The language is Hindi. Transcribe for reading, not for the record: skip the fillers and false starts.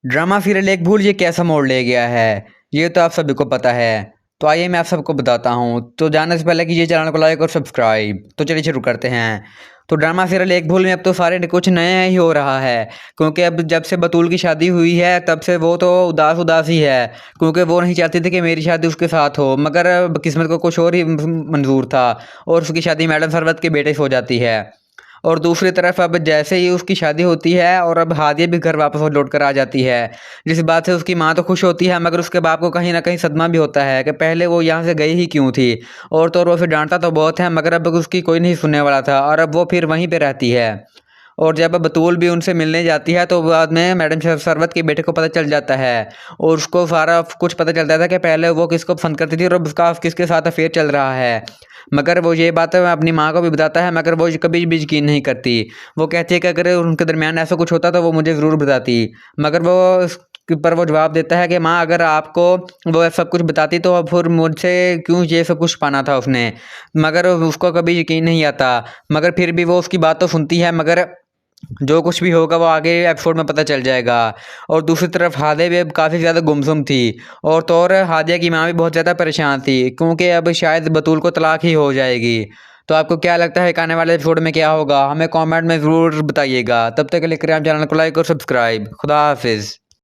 ड्रामा सीरियल एक भूल ये कैसा मोड़ ले गया है, ये तो आप सभी को पता है। तो आइए मैं आप सबको बताता हूँ। तो जानने से पहले कीजिए चैनल को लाइक और सब्सक्राइब। तो चलिए शुरू करते हैं। तो ड्रामा सीरियल एक भूल में अब तो सारे कुछ नया ही हो रहा है, क्योंकि अब जब से बतूल की शादी हुई है तब से वो तो उदास उदास ही है, क्योंकि वो नहीं चाहती थी कि मेरी शादी उसके साथ हो, मगर अब किस्मत को कुछ और ही मंजूर था और उसकी शादी मैडम सरवत के बेटे से हो जाती है। और दूसरी तरफ अब जैसे ही उसकी शादी होती है और अब हादिया भी घर वापस लौट कर आ जाती है, जिस बात से उसकी माँ तो खुश होती है, मगर उसके बाप को कहीं ना कहीं सदमा भी होता है कि पहले वो यहाँ से गई ही क्यों थी। और तो वो फिर डांटता तो बहुत है, मगर अब उसकी कोई नहीं सुनने वाला था और अब वो फिर वहीं पे रहती है। और जब बतूल भी उनसे मिलने जाती है तो बाद में मैडम सरवत के बेटे को पता चल जाता है और उसको सारा कुछ पता चलता था कि पहले वो किसको पसंद करती थी और अब उसका किसके साथ अफेयर चल रहा है। मगर वो ये बात अपनी माँ को भी बताता है, मगर वो कभी भी यकीन नहीं करती। वो कहती है कि अगर उनके दरमियान ऐसा कुछ होता तो वो मुझे ज़रूर बताती। मगर वो पर वो जवाब देता है कि माँ, अगर आपको वो सब कुछ बताती तो अब फिर मुझसे क्यों ये सब कुछ पाना था उसने। मगर उसको कभी यकीन नहीं आता, मगर फिर भी वो उसकी बात तो सुनती है, मगर जो कुछ भी होगा वो आगे एपिसोड में पता चल जाएगा। और दूसरी तरफ हादिया भी अब काफ़ी ज़्यादा गुमसुम थी, और तो और हादिया की माँ भी बहुत ज़्यादा परेशान थी, क्योंकि अब शायद बतूल को तलाक ही हो जाएगी। तो आपको क्या लगता है कि आने वाले एपिसोड में क्या होगा, हमें कमेंट में ज़रूर बताइएगा। तब तक के लिए करें आप चैनल को लाइक और सब्सक्राइब। खुदा हाफिज़।